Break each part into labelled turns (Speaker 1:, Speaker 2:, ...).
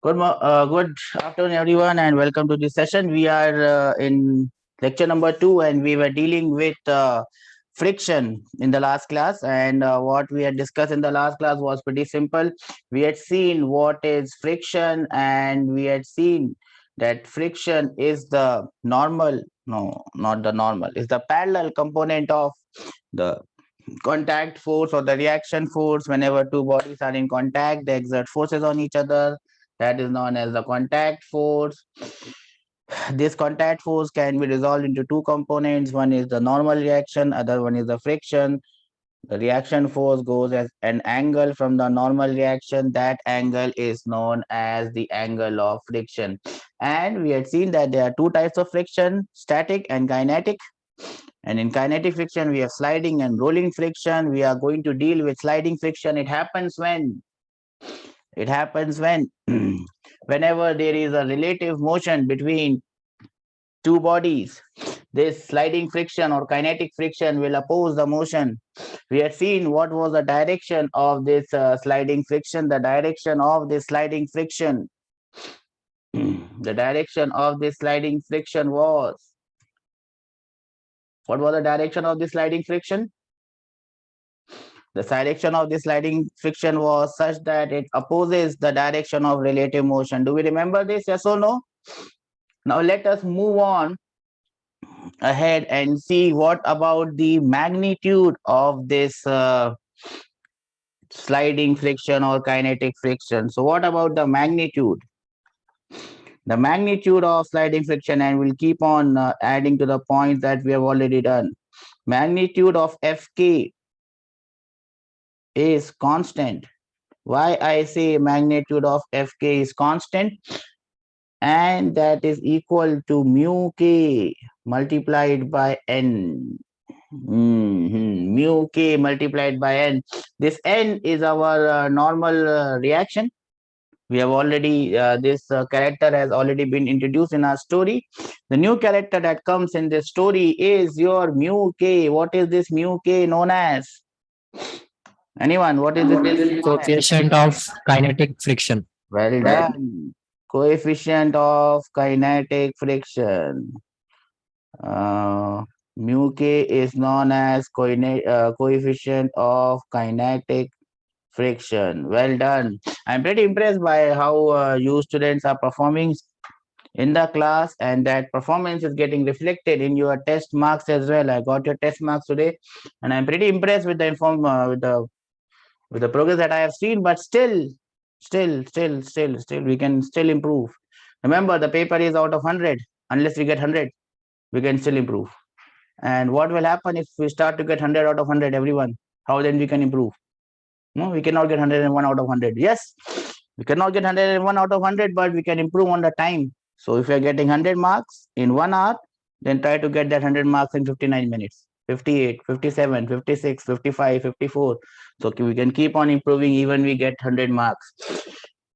Speaker 1: Good afternoon, everyone, and welcome to this session. We are in lecture number 2, and we were dealing with friction in the last class. And what we had discussed in the last class was pretty simple. We had seen what is friction, and we had seen that friction is the normal, no, not the normal, is the parallel component of the contact force or the reaction force. Whenever two bodies are in contact, they exert forces on each other. That is known as the contact force. This contact force can be resolved into two components. One is the normal reaction, other one is the friction. The reaction force goes as an angle from the normal reaction. That angle is known as the angle of friction. And we had seen that there are two types of friction, static and kinetic. And in kinetic friction, we have sliding and rolling friction. We are going to deal with sliding friction. It happens when whenever there is a relative motion between two bodies, this sliding friction or kinetic friction will oppose the motion. We had seen what was the direction of this sliding friction. The direction of this sliding friction the direction of this sliding friction was, what was the direction of this sliding friction? The direction of this sliding friction was such that it opposes the direction of relative motion. Do we remember this? Yes or no? Now let us move on ahead and see what about the magnitude of this sliding friction or kinetic friction. So what about the magnitude? The magnitude of sliding friction, and we'll keep on adding to the points that we have already done. Magnitude of Fk is constant. Why I say magnitude of Fk is constant? And that is equal to mu k multiplied by n. Mu k multiplied by n. This n is our normal reaction. We have already, this character has already been introduced in our story. The new character that comes in this story is your mu k. What is this mu k known as? Anyone, what is this mu k known as?
Speaker 2: Coefficient of kinetic friction.
Speaker 1: Well done. Coefficient of kinetic friction. Mu k is known as coefficient of kinetic friction. Well done. I'm pretty impressed by how you students are performing in the class, and that performance is getting reflected in your test marks as well. I got your test marks today, and I'm pretty impressed with the with the progress that I have seen. But still, we can still improve. Remember, the paper is out of 100. Unless we get 100, we can still improve. And what will happen if we start to get 100 out of 100, everyone? How then we can improve? No, we cannot get 101 out of 100. Yes, we cannot get 101 out of 100, but we can improve on the time. So if you're getting 100 marks in 1 hour, then try to get that 100 marks in 59 minutes, 58, 57, 56, 55, 54. So we can keep on improving even we get 100 marks.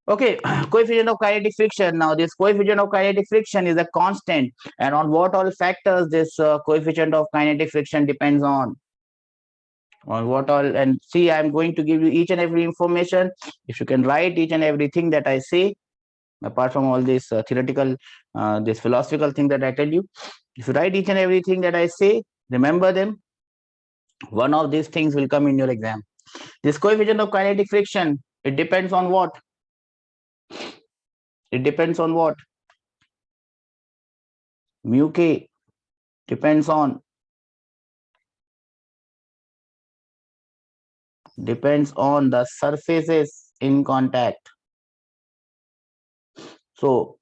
Speaker 1: Okay, coefficient of kinetic friction. Now this coefficient of kinetic friction is a constant, and on what all factors this coefficient of kinetic friction depends on what all. And see, I'm going to give you each and every information. If you can write each and everything that I say, apart from all this theoretical, this philosophical thing that I tell you, if you write each and everything that I say, remember them, one of these things will come in your exam. This coefficient of kinetic friction, it depends on what? It depends on what? Mu k depends on the surfaces in contact. So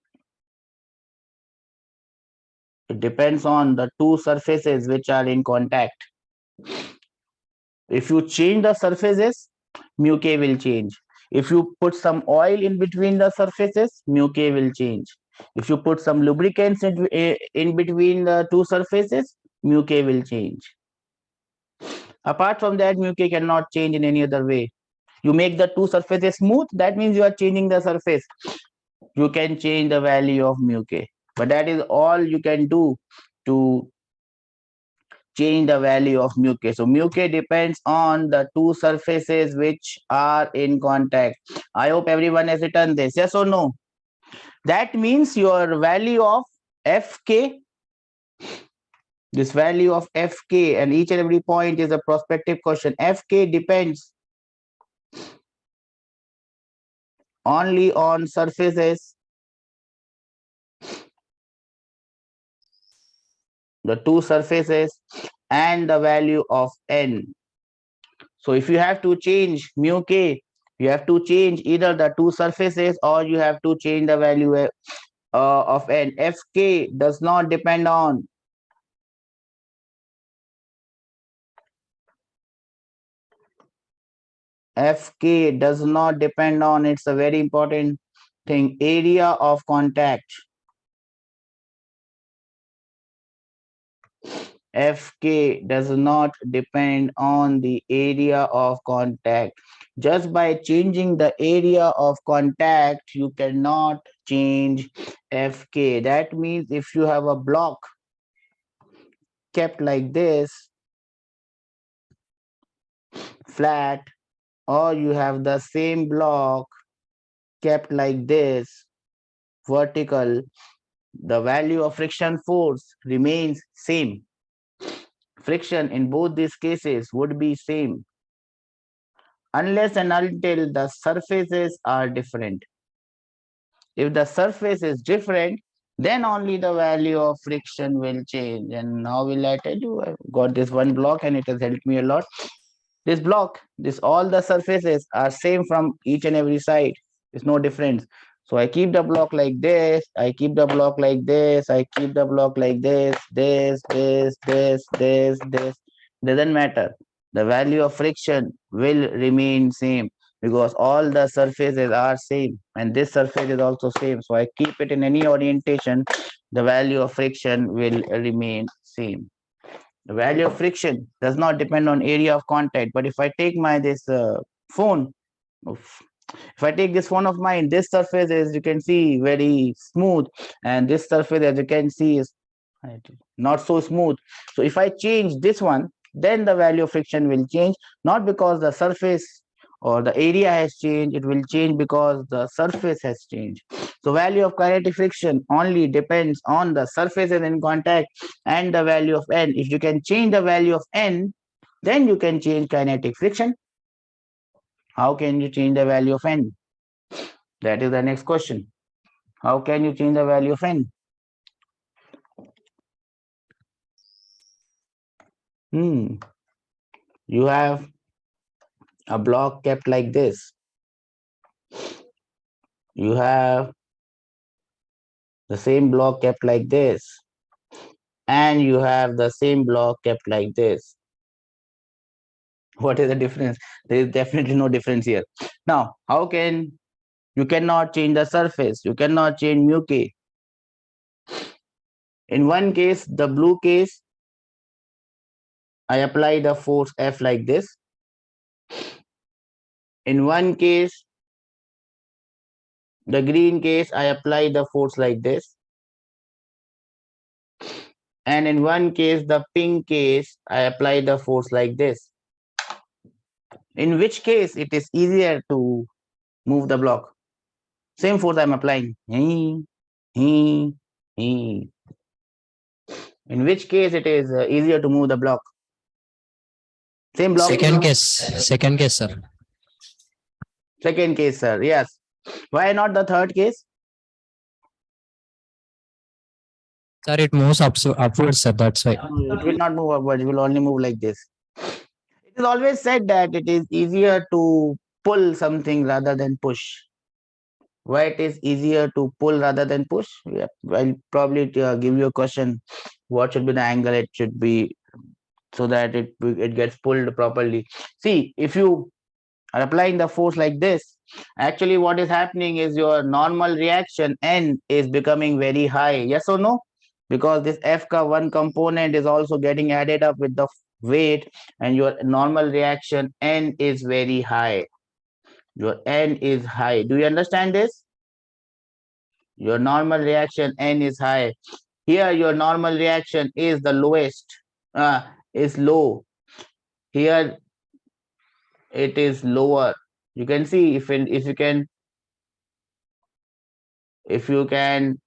Speaker 1: it depends on the two surfaces which are in contact. If you change the surfaces, mu k will change. If you put some oil in between the surfaces, mu k will change. If you put some lubricants in between the two surfaces, mu k will change. Apart from that, mu k cannot change in any other way. You make the two surfaces smooth, that means you are changing the surface. You can change the value of mu k, but that is all you can do to change the value of mu k. So mu k depends on the two surfaces which are in contact. I hope everyone has written this. Yes or no? That means your value of Fk, this value of Fk, and each and every point is a prospective question. Fk depends only on surfaces, the two surfaces, and the value of n. So if you have to change mu k, you have to change either the two surfaces or you have to change the value of n. Fk does not depend on Fk does not depend on, it's a very important thing, area of contact. Fk does not depend on the area of contact. Just by changing the area of contact, you cannot change Fk. That means if you have a block kept like this, flat, or you have the same block kept like this, vertical, the value of friction force remains same. Friction in both these cases would be same unless and until the surfaces are different. If the surface is different, then only the value of friction will change. And now will I tell you, I've got this one block and it has helped me a lot. This block, all the surfaces are same from each and every side. There's no difference. So I keep the block like this, I keep the block like this, I keep the block like this, this. Doesn't matter. The value of friction will remain same because all the surfaces are same and this surface is also same. So I keep it in any orientation, the value of friction will remain same. The value of friction does not depend on area of contact. But if I take this phone, if I take this phone of mine, this surface is, you can see, very smooth, and this surface, as you can see, is not so smooth. So if I change this one, then the value of friction will change, not because the surface or the area has changed, it will change because the surface has changed. So value of kinetic friction only depends on the surfaces in contact and the value of n. If you can change the value of n, then you can change kinetic friction. How can you change the value of n? That is the next question. How can you change the value of n? You have a block kept like this. You have the same block kept like this. And you have the same block kept like this. What is the difference? There is definitely no difference here. Now, how can you cannot change the surface? You cannot change mu k. In one case, the blue case, I apply the force F like this. In one case, the green case, I apply the force like this. And in one case, the pink case, I apply the force like this. In which case it is easier to move the block? Same force I'm applying. In which case it is easier to move the block? Same block.
Speaker 2: Second case, sir.
Speaker 1: Second case, sir. Yes. Why not the third case?
Speaker 2: Sir, it moves upwards, sir. That's why.
Speaker 1: It will not move upwards. It will only move like this. It is always said that it is easier to pull something rather than push. Why it is easier to pull rather than push? Yeah, I'll probably give you a question. What should be the angle it should be so that it gets pulled properly? See, if you are applying the force like this, actually what is happening is your normal reaction N is becoming very high. Yes or no? Because this F1 component is also getting added up with the weight and your normal reaction N is very high. Your N is high. Do you understand this? Your normal reaction N is high. Here your normal reaction is the lowest, is low. Here it is lower. You can see if you can if you can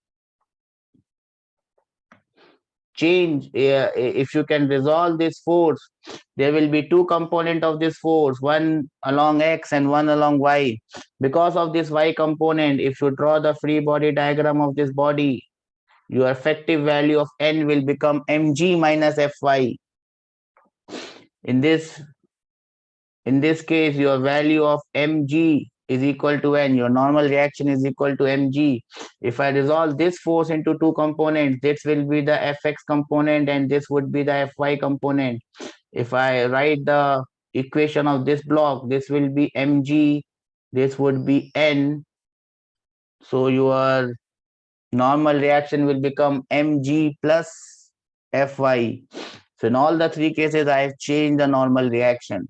Speaker 1: change, if you can resolve this force, there will be two components of this force, one along x and one along y. Because of this y component, if you draw the free body diagram of this body, your effective value of n will become mg minus fy. In this case, your value of mg is equal to n. Your normal reaction is equal to mg. If I resolve this force into two components, this will be the fx component and this would be the fy component. If I write the equation of this block, this will be mg, this would be n. So your normal reaction will become mg plus fy. So in all the three cases, I have changed the normal reaction.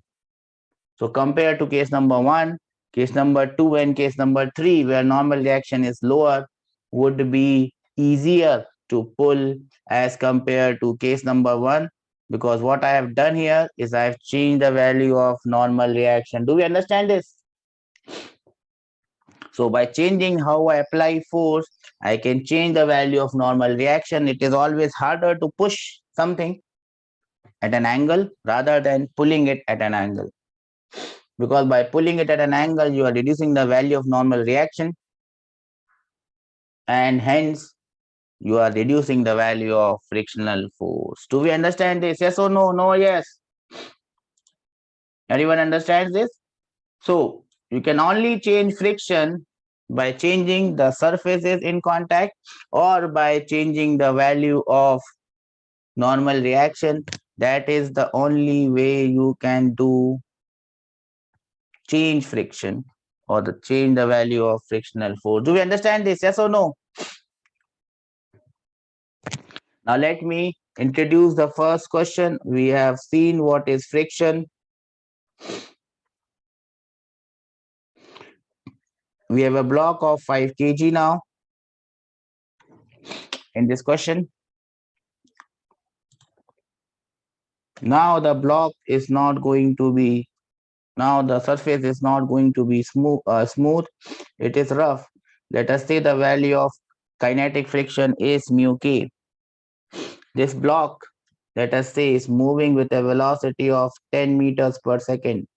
Speaker 1: So compared to case number 1, case number 2 and case number 3, where normal reaction is lower, would be easier to pull as compared to case number 1, because what I have done here is I have changed the value of normal reaction. Do we understand this? So by changing how I apply force, I can change the value of normal reaction. It is always harder to push something at an angle rather than pulling it at an angle. Because by pulling it at an angle, you are reducing the value of normal reaction, and hence you are reducing the value of frictional force. Do we understand this? Yes or no? No, yes. Everyone understands this? So you can only change friction by changing the surfaces in contact or by changing the value of normal reaction. That is the only way you can do change friction or change the value of frictional force. Do we understand this? Yes or no? Now let me introduce the first question. We have seen what is friction. We have a block of 5 kg now in this question. Now the block is not going to be, now the surface is not going to be smooth, it is rough. Let us say the value of kinetic friction is mu k. This block, let us say, is moving with a velocity of 10 meters per second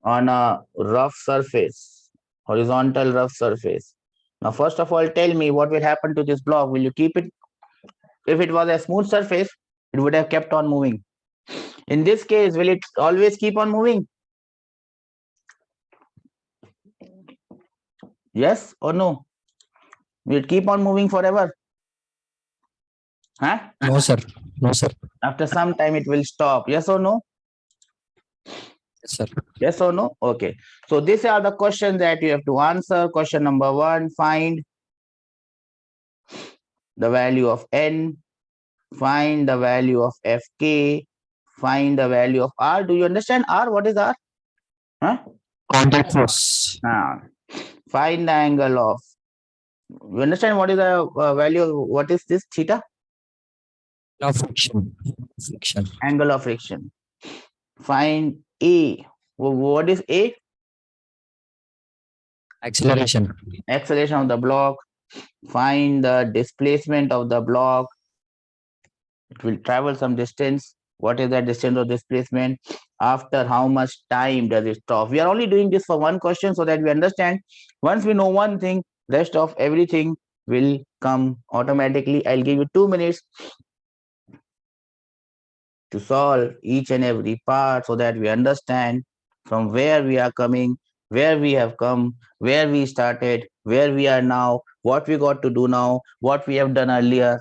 Speaker 1: on a rough surface, horizontal rough surface. Now, first of all, tell me what will happen to this block. Will you keep it? If it was a smooth surface, it would have kept on moving. In this case, will it always keep on moving? Yes or no? Will it keep on moving forever? Huh?
Speaker 2: No, sir. No, sir.
Speaker 1: After some time, it will stop. Yes or no?
Speaker 2: Yes, sir.
Speaker 1: Yes or no? Okay. So these are the questions that you have to answer. Question number 1, find the value of n, find the value of fk, find the value of r. Do you understand r? What is r? Huh?
Speaker 2: Contact force.
Speaker 1: Find the angle of, you understand what is the value of, what is this theta?
Speaker 2: Of friction. Friction.
Speaker 1: Angle of friction. Find a. What is a?
Speaker 2: Acceleration.
Speaker 1: Acceleration of the block. Find the displacement of the block. It will travel some distance. What is the distance of displacement? After how much time does it stop? We are only doing this for one question so that we understand. Once we know one thing, rest of everything will come automatically. I'll give you 2 minutes to solve each and every part so that we understand from where we are coming, where we have come, where we started, where we are now, what we got to do now, what we have done earlier.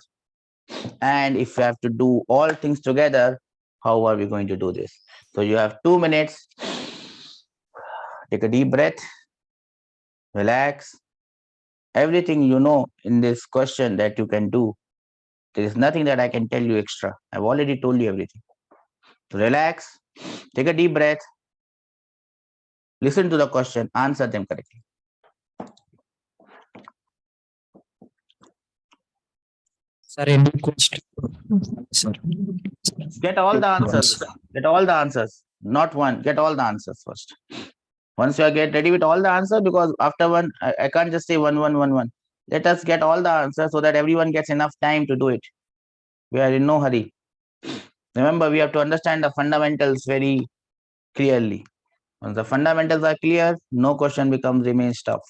Speaker 1: And if we have to do all things together, how are we going to do this? So you have 2 minutes. Take a deep breath, relax. Everything you know in this question that you can do. There is nothing that I can tell you extra. I've already told you everything. So relax, take a deep breath, listen to the question, answer them correctly.
Speaker 2: Sir, any question? Sir.
Speaker 1: Get all the answers. Get all the answers. Not one. Get all the answers first. Once you get ready with all the answer, because after one, I can't just say 1 1 1 1. Let us get all the answers so that everyone gets enough time to do it. We are in no hurry. Remember, we have to understand the fundamentals very clearly. Once the fundamentals are clear, no question remains tough.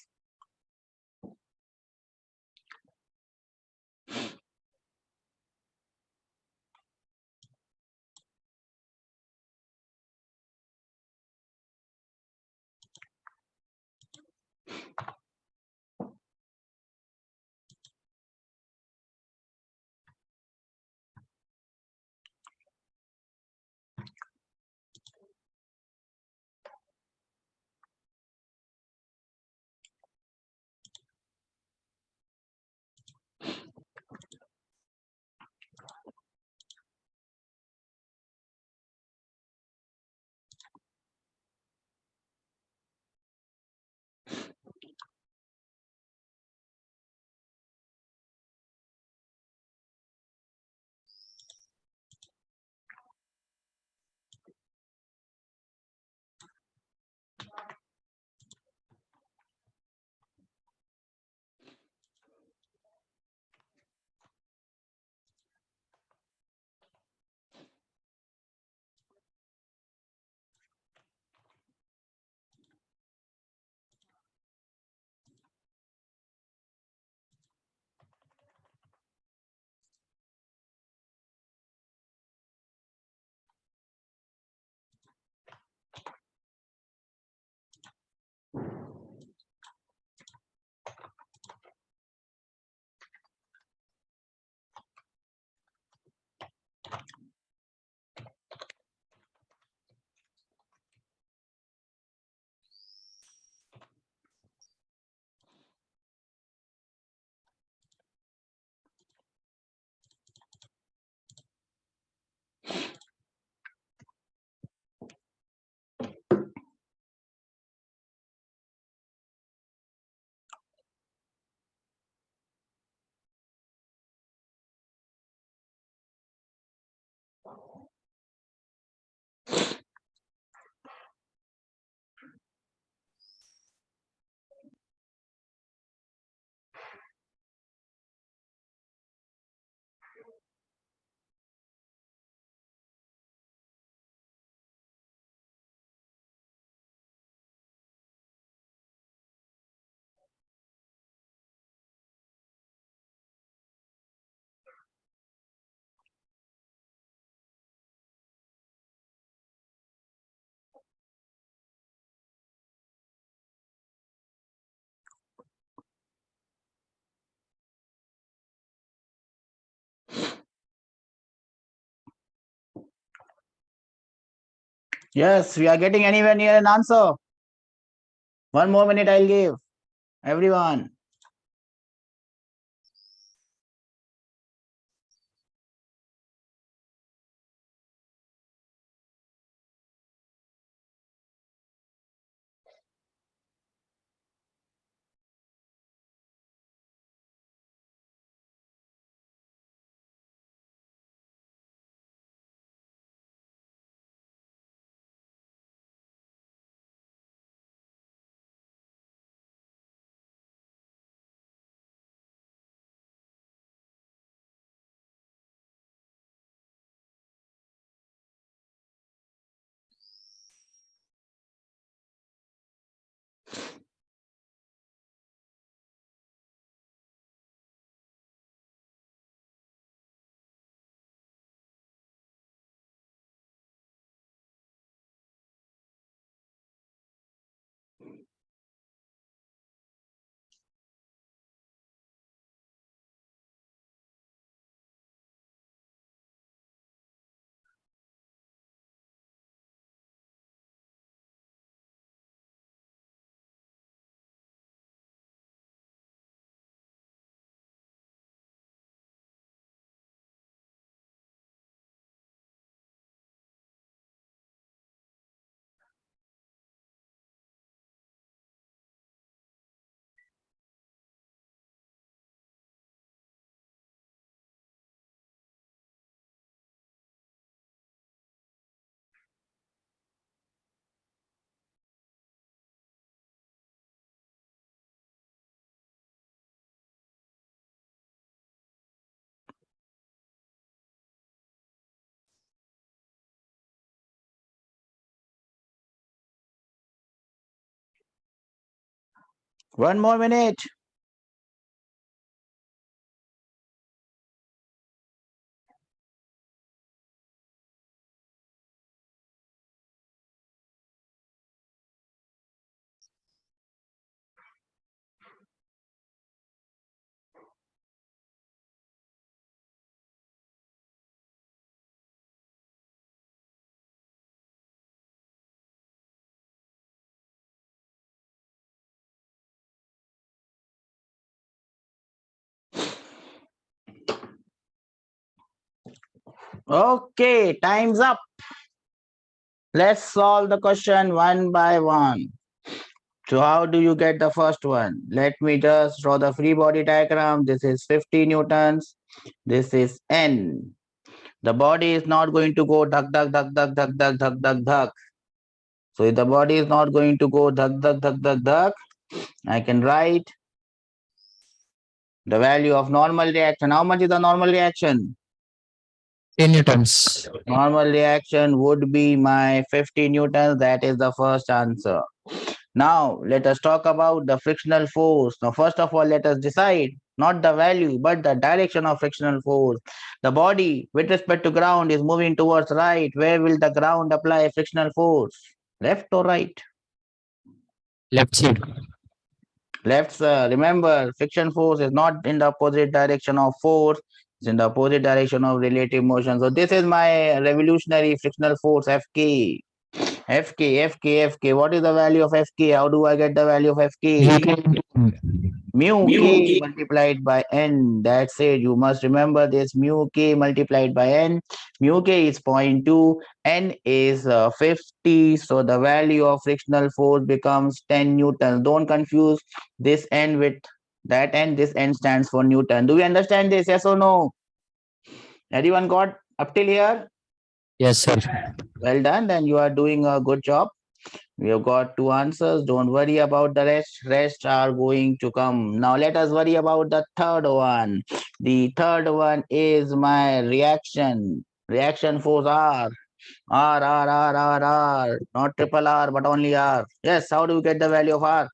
Speaker 1: Yes, we are getting anywhere near an answer. 1 more minute I'll give. Everyone. 1 more minute. Okay, time's up. Let's solve the question one by one. So how do you get the first one? Let me just draw the free body diagram. This is 50 newtons. This is N. The body is not going to go duck, duck, duck, duck, duck, duck, duck, duck, duck. So if the body is not going to go duck, duck, duck, duck, duck, I can write the value of normal reaction. How much is the normal reaction?
Speaker 2: 10 newtons.
Speaker 1: Normal reaction would be my 50 newtons. That is the first answer. Now, let us talk about the frictional force. Now, first of all, let us decide not the value, but the direction of frictional force. The body, with respect to ground, is moving towards right. Where will the ground apply frictional force? Left or right?
Speaker 2: Left side.
Speaker 1: Left, sir. Remember, friction force is not in the opposite direction of force. It's in the opposite direction of relative motion. So this is my revolutionary frictional force, Fk. Fk. What is the value of Fk? How do I get the value of Fk? Mu k multiplied by n. That's it. You must remember this. Mu k multiplied by n. Mu k is 0.2. N is 50. So the value of frictional force becomes 10 newtons. Don't confuse this n with that n. This n stands for Newton. Do we understand this? Yes or no? Everyone got up till here?
Speaker 2: Yes, sir.
Speaker 1: Well done. Then you are doing a good job. We have got 2 answers. Don't worry about the rest. Rest are going to come. Now let us worry about the third one. The third one is my reaction. Reaction force R. R. Not triple R, but only R. Yes, how do we get the value of R?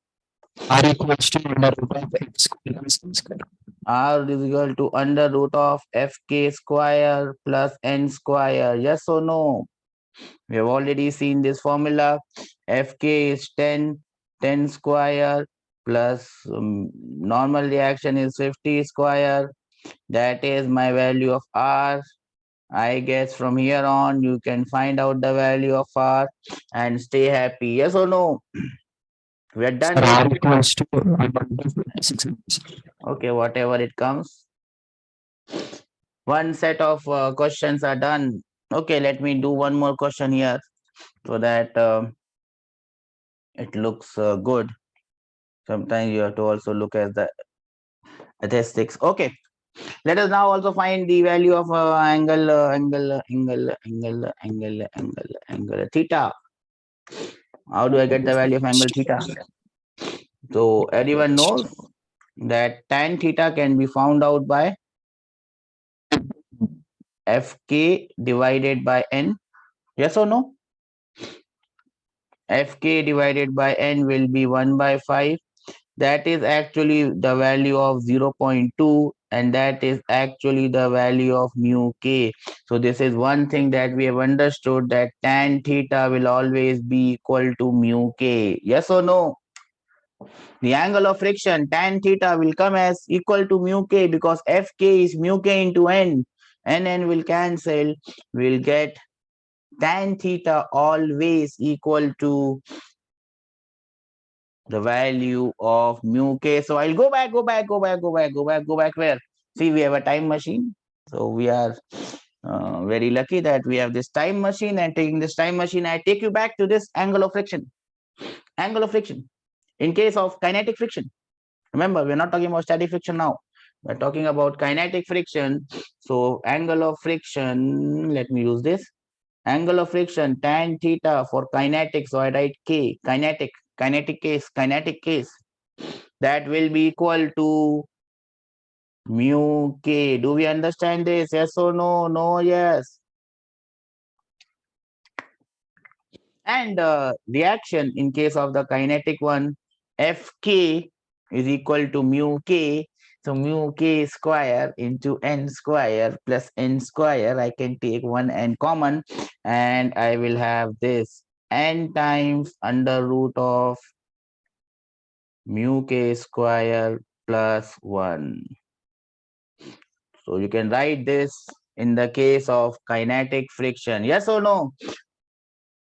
Speaker 2: R equals to under root of x square plus n square.
Speaker 1: R is equal to under root of Fk square plus n square. Yes or no? We have already seen this formula. Fk is 10 square plus normal reaction is 50 square. That is my value of R. I guess from here on you can find out the value of R and stay happy. Yes or no? We are done.
Speaker 2: Sir, R equals to under root of x.
Speaker 1: Okay, whatever it comes. One set of questions are done. Okay, let me do one more question here so that it looks good. Sometimes you have to also look at the statistics. Okay, let us now also find the value of angle theta. How do I get the value of angle theta? So everyone knows that tan theta can be found out by Fk divided by n. Yes or no? Fk divided by n will be 1 by 5. That is actually the value of 0.2, and that is actually the value of mu k. So this is one thing that we have understood, that tan theta will always be equal to mu k. Yes or no? The angle of friction tan theta will come as equal to mu k because Fk is mu k into n. N will cancel. We'll get tan theta always equal to the value of mu k. So I'll go back where? See, we have a time machine. So we are very lucky that we have this time machine, and taking this time machine, I take you back to this angle of friction. Angle of friction. In case of kinetic friction, remember, we're not talking about static friction now. We're talking about kinetic friction. So angle of friction, let me use this. Angle of friction tan theta for kinetic. So I write k, kinetic case. That will be equal to mu k. Do we understand this? Yes or no? No, yes. And reaction in case of the kinetic one, Fk is equal to mu k. So mu k square into n square plus n square. I can take one n common and I will have this n times under root of mu k square plus 1. So you can write this in the case of kinetic friction. Yes or no?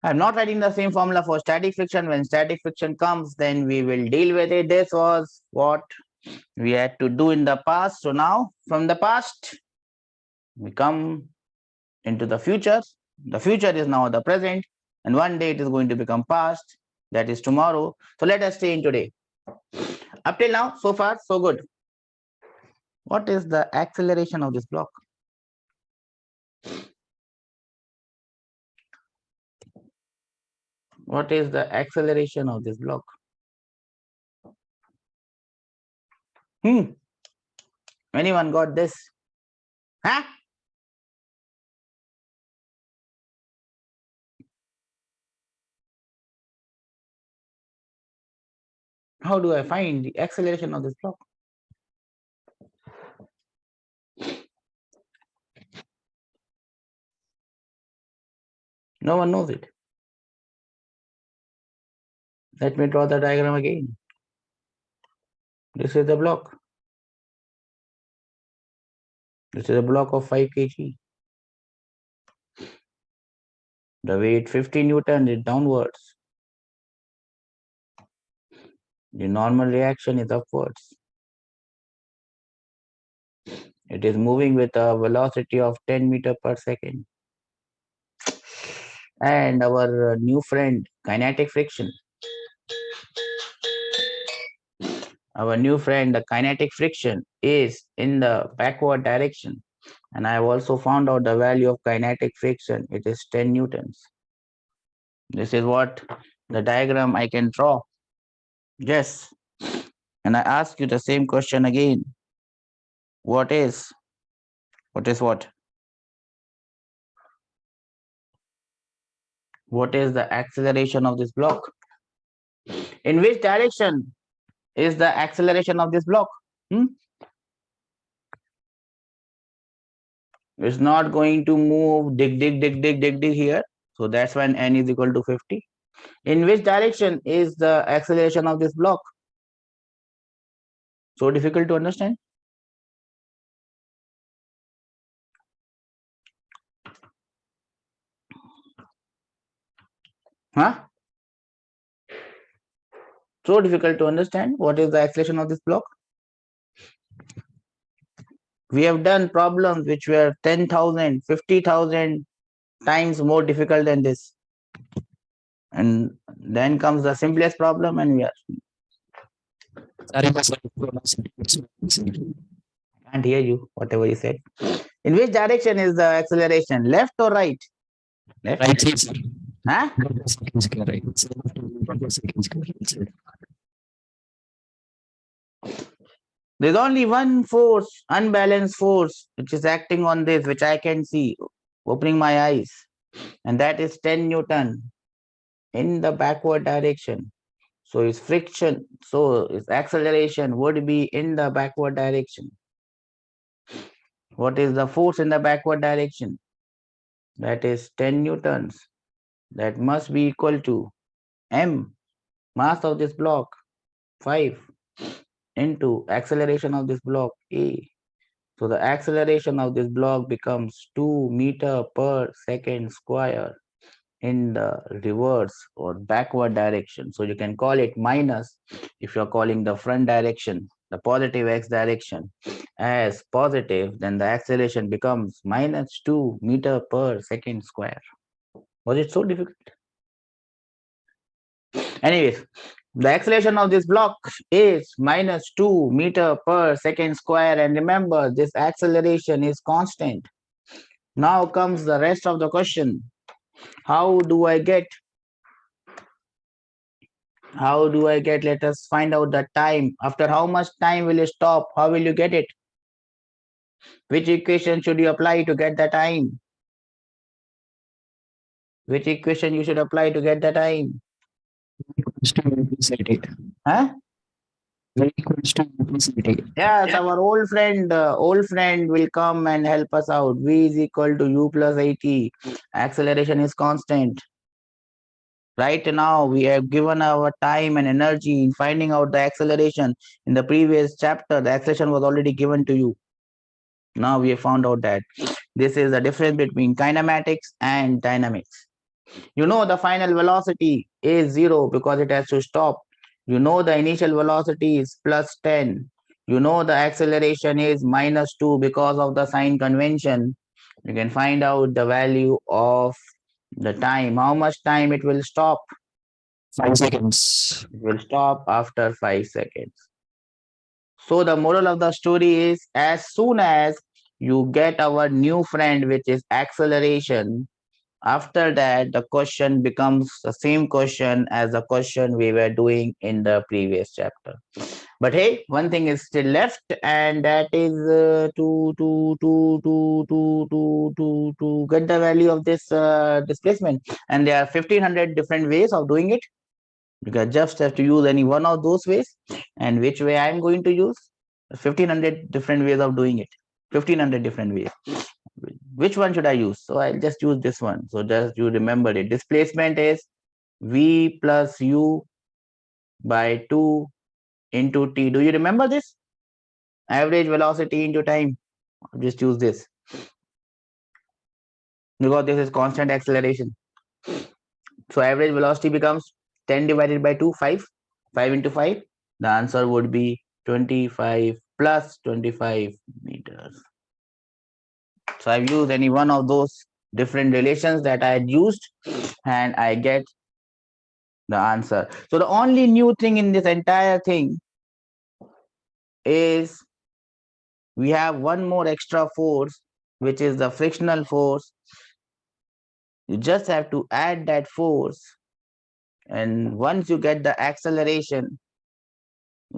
Speaker 1: I'm not writing the same formula for static friction. When static friction comes, then we will deal with it. This was what we had to do in the past. So now from the past, we come into the future. The future is now the present, and one day it is going to become past. That is tomorrow. So let us stay in today. Up till now, so far, so good. What is the acceleration of this block? What is the acceleration of this block? Anyone got this? Huh? How do I find the acceleration of this block? No one knows it. Let me draw the diagram again. This is the block. This is a block of 5 kg. The weight 50 Newton is downwards. The normal reaction is upwards. It is moving with a velocity of 10 meter per second. And our new friend, kinetic friction. Our new friend, the kinetic friction, is in the backward direction. And I have also found out the value of kinetic friction. It is 10 newtons. This is what the diagram I can draw. Yes. And I ask you the same question again. What is what? What is the acceleration of this block? In which direction is the acceleration of this block? It's not going to move dig here. So that's when n is equal to 50. In which direction is the acceleration of this block? So difficult to understand? Huh? So difficult to understand what is the acceleration of this block? We have done problems which were 10,000, 50,000 times more difficult than this. And then comes the simplest problem and we are... I can't hear you, whatever you said. In which direction is the acceleration? Left or right? Left.
Speaker 2: Right side, sir.
Speaker 1: Huh?
Speaker 2: Right.
Speaker 1: There's only one force, unbalanced force, which is acting on this, which I can see, opening my eyes. And that is 10 Newton in the backward direction. So its friction, so its acceleration would be in the backward direction. What is the force in the backward direction? That is 10 newtons. That must be equal to m, mass of this block, 5, into acceleration of this block, a. So the acceleration of this block becomes 2 meter per second square in the reverse or backward direction. So you can call it minus if you're calling the front direction, the positive x direction, as positive, then the acceleration becomes minus 2 meter per second square. Was it so difficult? Anyways, the acceleration of this block is minus 2 meter per second square. And remember, this acceleration is constant. Now comes the rest of the question. How do I get, let us find out the time. After how much time will it stop? How will you get it? Which equation should you apply to get the time? Which equation you should apply to get the time? Huh?
Speaker 2: V equals to UPCT.
Speaker 1: Yes, our old friend will come and help us out. V is equal to U plus 80. Acceleration is constant. Right now, we have given our time and energy in finding out the acceleration. In the previous chapter, the acceleration was already given to you. Now we have found out that this is the difference between kinematics and dynamics. You know the final velocity is 0 because it has to stop. You know the initial velocity is plus 10. You know the acceleration is minus 2 because of the sign convention. You can find out the value of the time, how much time it will stop.
Speaker 2: 5 seconds.
Speaker 1: It will stop after 5 seconds. So the moral of the story is, as soon as you get our new friend, which is acceleration, after that the question becomes the same question as the question we were doing in the previous chapter. But hey, one thing is still left, and that is to get the value of this displacement. And there are 1500 different ways of doing it. You can just have to use any one of those ways. And which way I'm going to use? 1500 different ways of doing it. 1500 different ways. Which one should I use? So I'll just use this one. So just you remember it. Displacement is V plus U by 2 into T. Do you remember this? Average velocity into time. I'll just use this. Because this is constant acceleration. So average velocity becomes 10 divided by 2, 5. 5 into 5. The answer would be 25 plus 25 meters. So I've used any one of those different relations that I had used, and I get the answer. So the only new thing in this entire thing is we have one more extra force, which is the frictional force. You just have to add that force, and once you get the acceleration,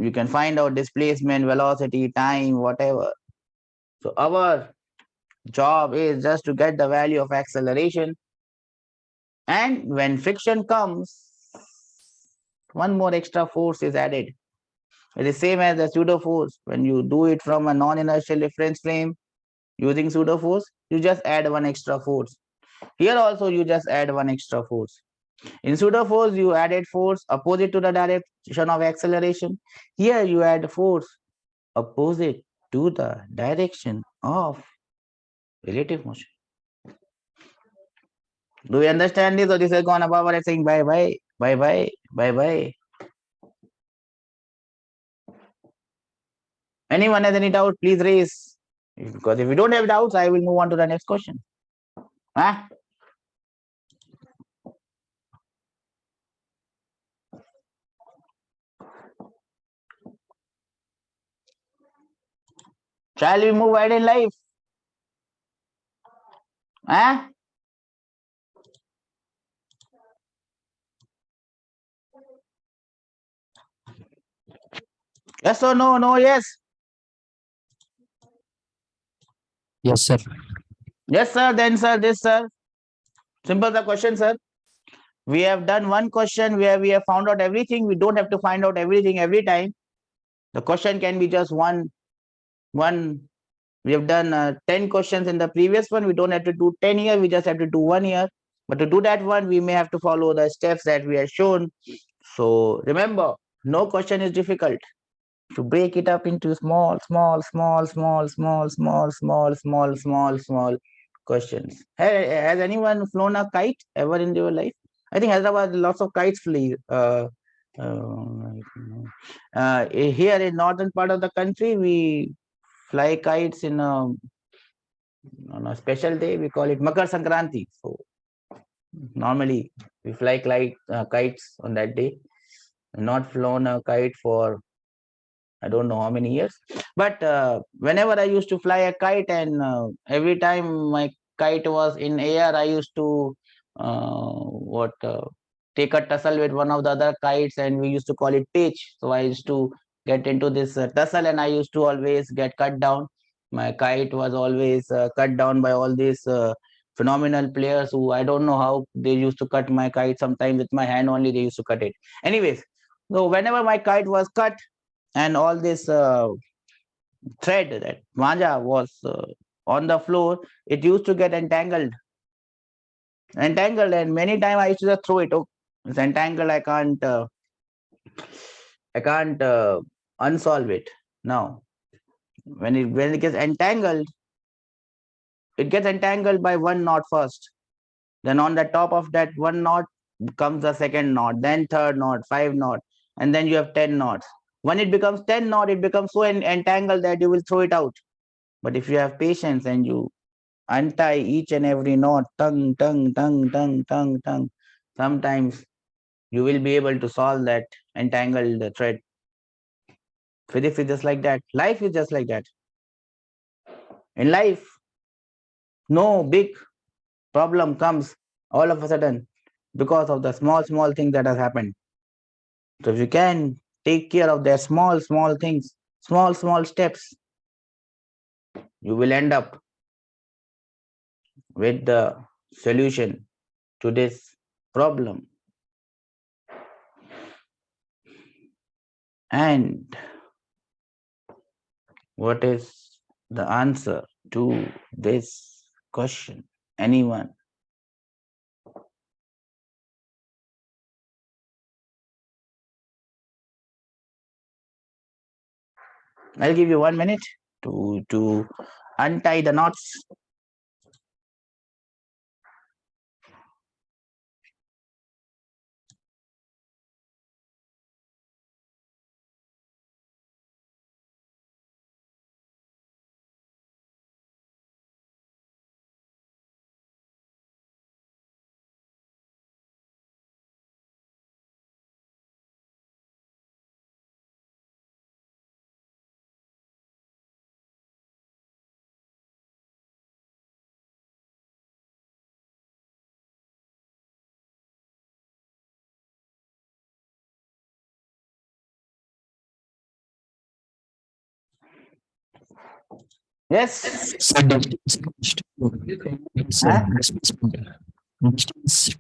Speaker 1: you can find out displacement, velocity, time, whatever. So our job is just to get the value of acceleration, and when friction comes, one more extra force is added. It is same as the pseudo force. When you do it from a non-inertial reference frame using pseudo force, you just add one extra force. Here also you just add one extra force. In pseudo force, you added force opposite to the direction of acceleration. Here you add force opposite to the direction of relative motion. Do we understand this, or this is gone above and saying bye bye, bye bye, bye bye? Anyone has any doubt, please raise. Because if you don't have doubts, I will move on to the next question. Huh? Shall we move ahead in life? Huh? Yes or no? No, yes.
Speaker 2: Yes, sir.
Speaker 1: Yes, sir. Then, sir, this, sir. Simple the question, sir. We have done one question where we have found out everything. We don't have to find out everything every time. The question can be just one. We have done 10 questions in the previous one. We don't have to do 10 here. We just have to do 1 here. But to do that one, we may have to follow the steps that we have shown. So remember, no question is difficult. To break it up into small questions. Has anyone flown a kite ever in their life? I think Hyderabad lots of kites fly. Here in northern part of the country, we fly kites on a special day. We call it Makar Sankranti. So normally we fly kites on that day. Not flown a kite for I don't know how many years, but whenever I used to fly a kite, and every time my kite was in air, I used to take a tussle with one of the other kites, and we used to call it pitch. So I used to get into this tussle, and I used to always get cut down. My kite was always cut down by all these phenomenal players who I don't know how they used to cut my kite. Sometimes with my hand only they used to cut it. Anyways, so whenever my kite was cut, and all this thread that manja was on the floor, it used to get entangled, and many times I used to just throw it. Oh, it's entangled. I can't unsolve it. Now, when it gets entangled by one knot first. Then on the top of that one knot comes the second knot, then third knot, 5 knot, and then you have 10 knots. When it becomes 10 knot, it becomes so entangled that you will throw it out. But if you have patience and you untie each and every knot, tongue, sometimes you will be able to solve that entangled thread. Physics is just like that. Life is just like that. In life, no big problem comes all of a sudden because of the small things that has happened. So if you can take care of their small things, small steps, you will end up with the solution to this problem. And what is the answer to this question? Anyone? I'll give you 1 minute to untie the knots. Yes.
Speaker 2: Sir, distance
Speaker 1: Huh?
Speaker 2: distance.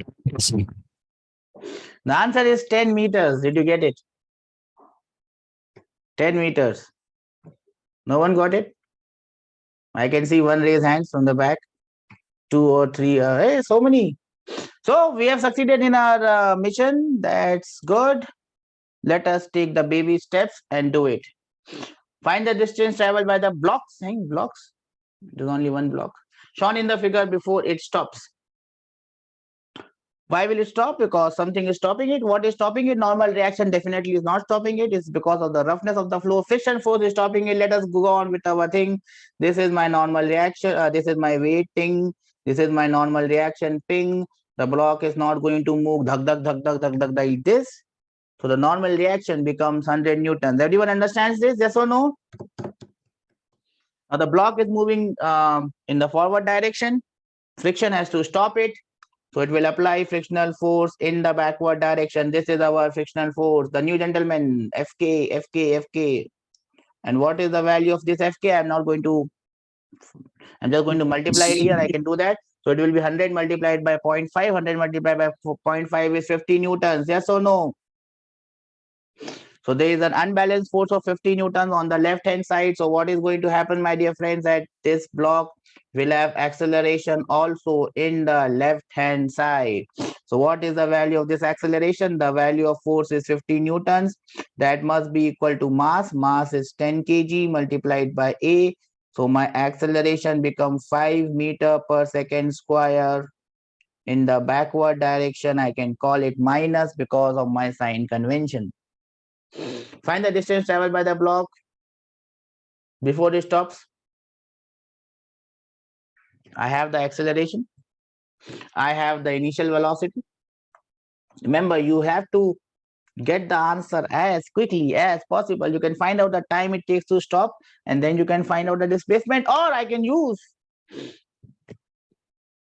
Speaker 1: The answer is 10 meters. Did you get it? 10 meters. No one got it? I can see one raise hands from the back. 2 or 3. Hey, so many. So we have succeeded in our mission. That's good. Let us take the baby steps and do it. Find the distance traveled by the blocks. Blocks. There's only one block shown in the figure before it stops. Why will it stop? Because something is stopping it. What is stopping it? Normal reaction definitely is not stopping it. It's because of the roughness of the flow. Friction force is stopping it. Let us go on with our thing. This is my normal reaction. This is my weight ting. This is my normal reaction ping. The block is not going to move dhak dhak like this. So the normal reaction becomes 100 newtons. Everyone understands this? Yes or no? Now the block is moving in the forward direction. Friction has to stop it. So it will apply frictional force in the backward direction. This is our frictional force. The new gentleman, Fk. And what is the value of this Fk? I'm just going to multiply it here. I can do that. So it will be 100 multiplied by 0.5. 100 multiplied by 0.5 is 50 newtons. Yes or no? So there is an unbalanced force of 50 newtons on the left hand side. So what is going to happen, my dear friends, that this block will have acceleration also in the left hand side. So what is the value of this acceleration? The value of force is 50 newtons. That must be equal to mass. Mass is 10 kg multiplied by A. So my acceleration becomes 5 meter per second square. In the backward direction, I can call it minus because of my sign convention. Find the distance traveled by the block before it stops. I have the acceleration. I have the initial velocity. Remember, you have to get the answer as quickly as possible. You can find out the time it takes to stop, and then you can find out the displacement, or I can use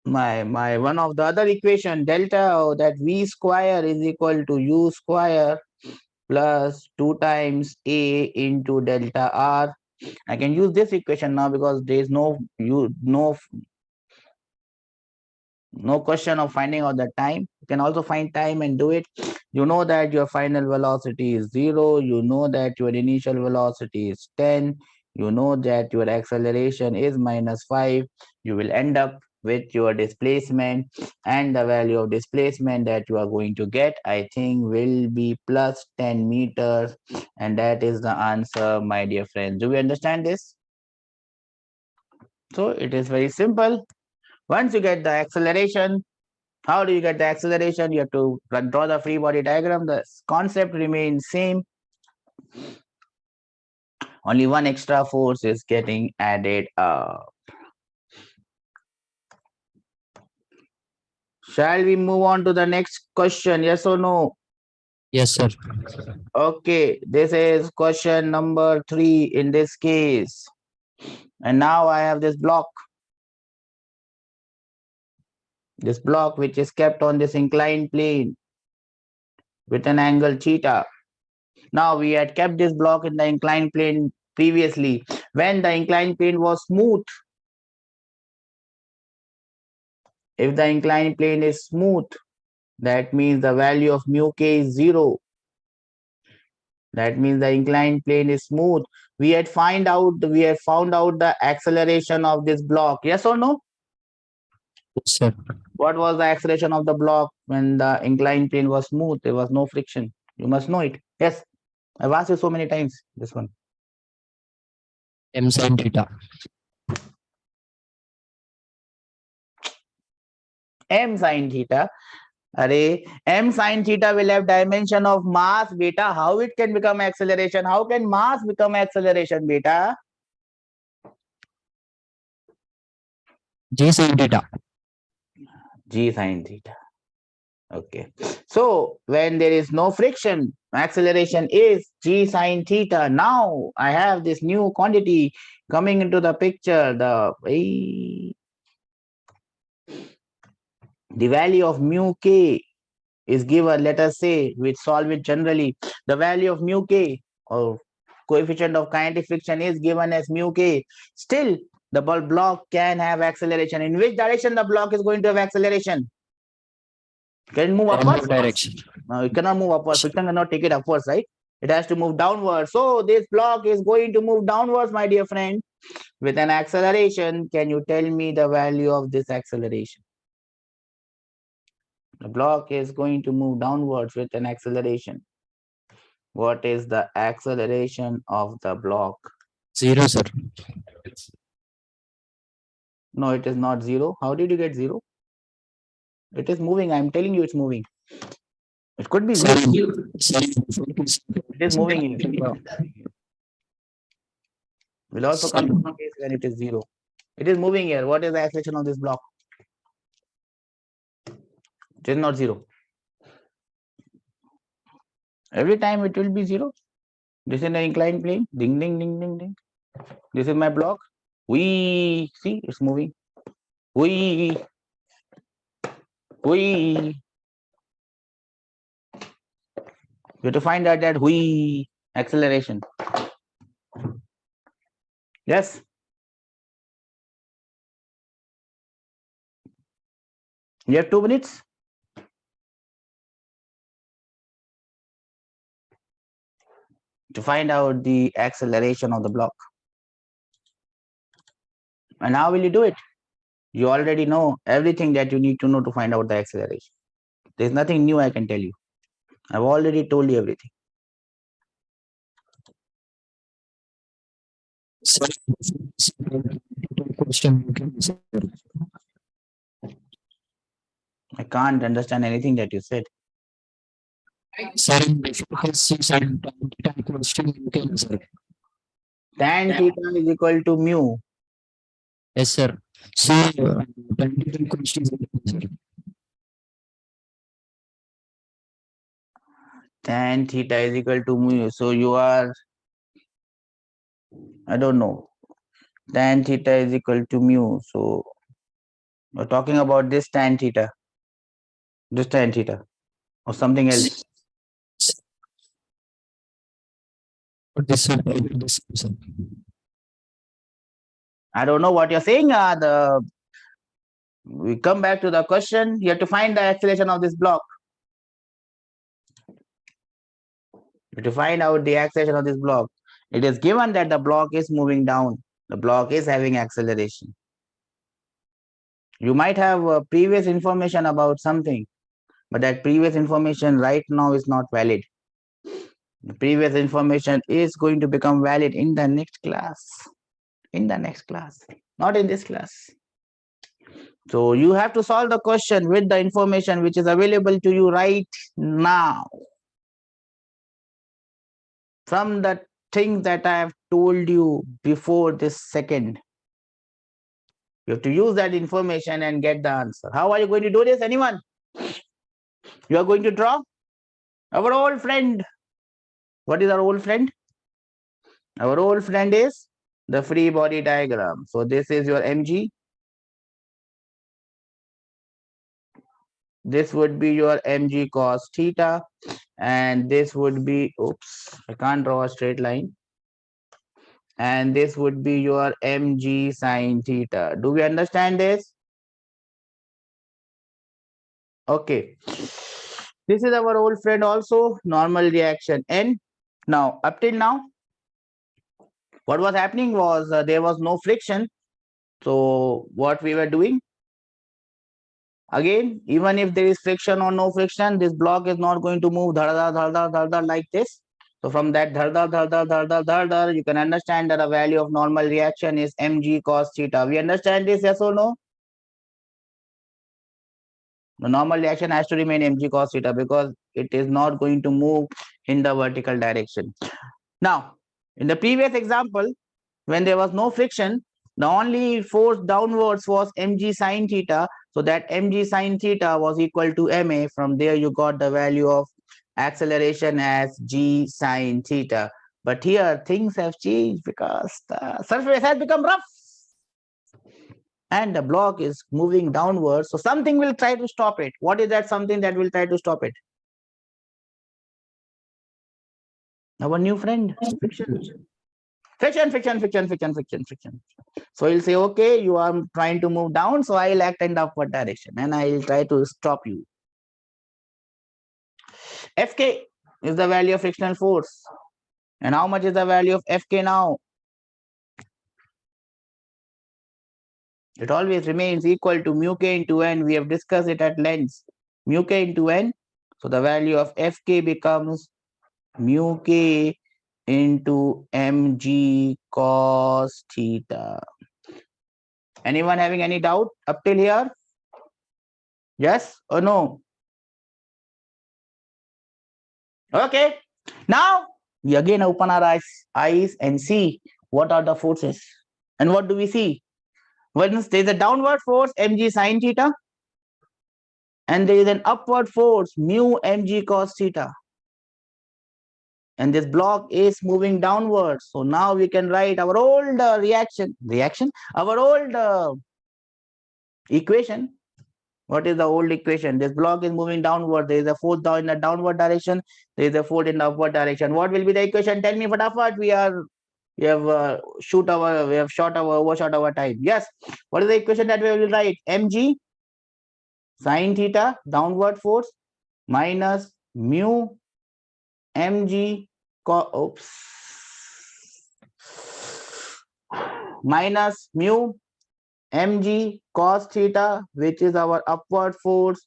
Speaker 1: my one of the other equation, delta, that V square is equal to U square plus 2 times A into delta R. I can use this equation now because there is no No question of finding out the time. You can also find time and do it. You know that your final velocity is 0. You know that your initial velocity is 10. You know that your acceleration is -5. You will end up with your displacement, and the value of displacement that you are going to get, I think, will be plus 10 meters. And that is the answer, my dear friends. Do we understand this? So it is very simple. Once you get the acceleration, how do you get the acceleration? You have to draw the free body diagram. The concept remains same. Only one extra force is getting added up. Shall we move on to the next question? Yes or no?
Speaker 2: Yes, sir.
Speaker 1: Okay, this is question number 3 in this case. And now I have this block. This block which is kept on this inclined plane with an angle theta. Now we had kept this block in the inclined plane previously when the inclined plane was smooth. If the inclined plane is smooth, that means the value of mu k is 0. That means the inclined plane is smooth. We had found out the acceleration of this block. Yes or no?
Speaker 2: Yes, sir.
Speaker 1: What was the acceleration of the block when the inclined plane was smooth? There was no friction. You must know it. Yes. I've asked you so many times this one.
Speaker 2: M sin theta.
Speaker 1: M sin theta. Array, M sin theta will have dimension of mass, beta. How it can become acceleration? How can mass become acceleration, beta?
Speaker 2: G sin theta.
Speaker 1: G sin theta. Okay. So when there is no friction, acceleration is G sin theta. Now I have this new quantity coming into the picture. The value of mu k is given. Let us say we solve it generally. The value of mu k, or coefficient of kinetic friction, is given as mu k. Still, the block can have acceleration. In which direction the block is going to have acceleration? Can it move upwards?
Speaker 2: Direction.
Speaker 1: No, it cannot move upwards. Friction cannot take it upwards, right? It has to move downwards. So this block is going to move downwards, my dear friend, with an acceleration. Can you tell me the value of this acceleration? The block is going to move downwards with an acceleration. What is the acceleration of the block?
Speaker 2: 0, sir.
Speaker 1: No, it is not 0. How did you get 0? It is moving. I'm telling you it's moving. It could be 0. It is moving here. We'll also come to a case when it is 0. It is moving here. What is the acceleration of this block? It is not 0. Every time it will be 0. This is an inclined plane. Ding, ding, ding, ding, ding. This is my block. We see it's moving. We. You have to find out that we acceleration. Yes. You have 2 minutes. To find out the acceleration of the block. And how will you do it? You already know everything that you need to know to find out the acceleration. There's nothing new I can tell you. I've already told you everything. I can't understand anything that you said.
Speaker 2: Sir, question, sir.
Speaker 1: Tan theta is equal to mu.
Speaker 2: Yes, sir. So, question, sir.
Speaker 1: Tan theta is equal to mu. So you are, I don't know. Tan theta is equal to mu. So we're talking about this tan theta. This tan theta. Or something else.
Speaker 2: This, sir.
Speaker 1: I don't know what you're saying. we come back to the question. You have to find the acceleration of this block. To find out the acceleration of this block, it is given that the block is moving down. The block is having acceleration. You might have previous information about something, but that previous information right now is not valid. The previous information is going to become valid in the next class. In the next class, not in this class. So you have to solve the question with the information which is available to you right now. From the things that I have told you before this second. You have to use that information and get the answer. How are you going to do this? Anyone? You are going to draw our old friend. What is our old friend? Our old friend is the free body diagram. So this is your mg. This would be your mg cos theta, and this would be, oops, I can't draw a straight line. And this would be your mg sin theta. Do we understand this? Okay. This is our old friend also, normal reaction N. Now, up till now, what was happening was there was no friction. So what we were doing, again, even if there is friction or no friction, this block is not going to move dhar like this. So from that dhar, you can understand that the value of normal reaction is mg cos theta. We understand this, yes or no? The normal reaction has to remain mg cos theta because it is not going to move in the vertical direction. Now, in the previous example, when there was no friction, the only force downwards was mg sin theta. So that mg sin theta was equal to ma. From there, you got the value of acceleration as g sin theta. But here, things have changed because the surface has become rough. And the block is moving downwards. So something will try to stop it. What is that something that will try to stop it? Our new friend, friction. Friction. So he'll say, okay, you are trying to move down, so I'll act in the upward direction and I'll try to stop you. Fk is the value of frictional force. And how much is the value of Fk now? It always remains equal to mu k into n. We have discussed it at length. Mu k into n. So the value of Fk becomes mu k into mg cos theta. Anyone having any doubt up till here? Yes or no? Okay. Now we again open our eyes and see what are the forces. And what do we see? Once there is a downward force mg sin theta, and there is an upward force mu mg cos theta. And this block is moving downwards. So now we can write our old our old equation. What is the old equation? This block is moving downward. There is a force down in the downward direction. There is a force in the upward direction. What will be the equation? Tell me, fatafat. We have overshot our time. Yes. What is the equation that we will write? Mg sin theta, downward force, minus mu mg minus mu mg cos theta, which is our upward force.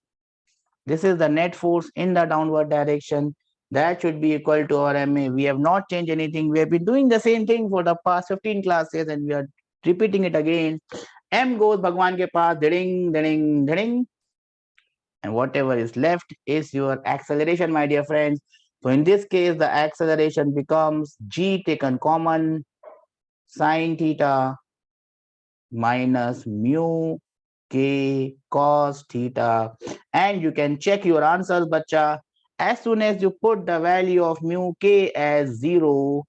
Speaker 1: This is the net force in the downward direction. That should be equal to our ma. We have not changed anything. We have been doing the same thing for the past 15 classes and we are repeating it again. M goes Bhagwan ke paas, ding. And whatever is left is your acceleration, my dear friends. So in this case, the acceleration becomes g taken common sin theta minus mu k cos theta. And you can check your answers, bacha. As soon as you put the value of mu k as 0,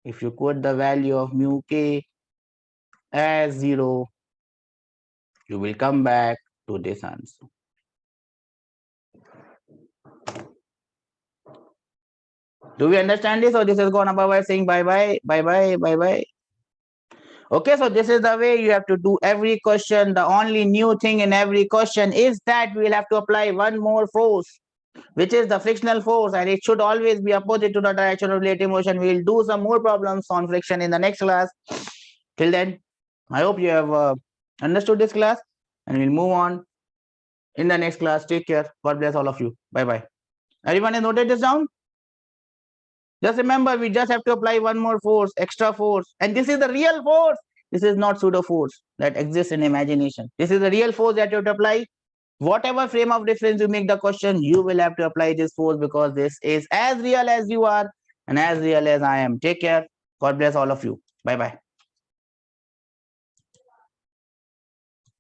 Speaker 1: if you put the value of mu k as 0, you will come back to this answer. Do we understand this, or this is gone above by saying bye bye? Okay, so this is the way you have to do every question. The only new thing in every question is that we will have to apply one more force, which is the frictional force, and it should always be opposite to the direction of relative motion. We will do some more problems on friction in the next class. Till then, I hope you have understood this class, and we'll move on in the next class. Take care. God bless all of you. Bye bye. Everyone has noted this down? Just remember, we just have to apply one more force, extra force, and this is the real force. This is not pseudo force that exists in imagination. This is the real force that you have to apply. Whatever frame of reference you make the question, you will have to apply this force, because this is as real as you are and as real as I am. Take care. God bless all of you. Bye bye.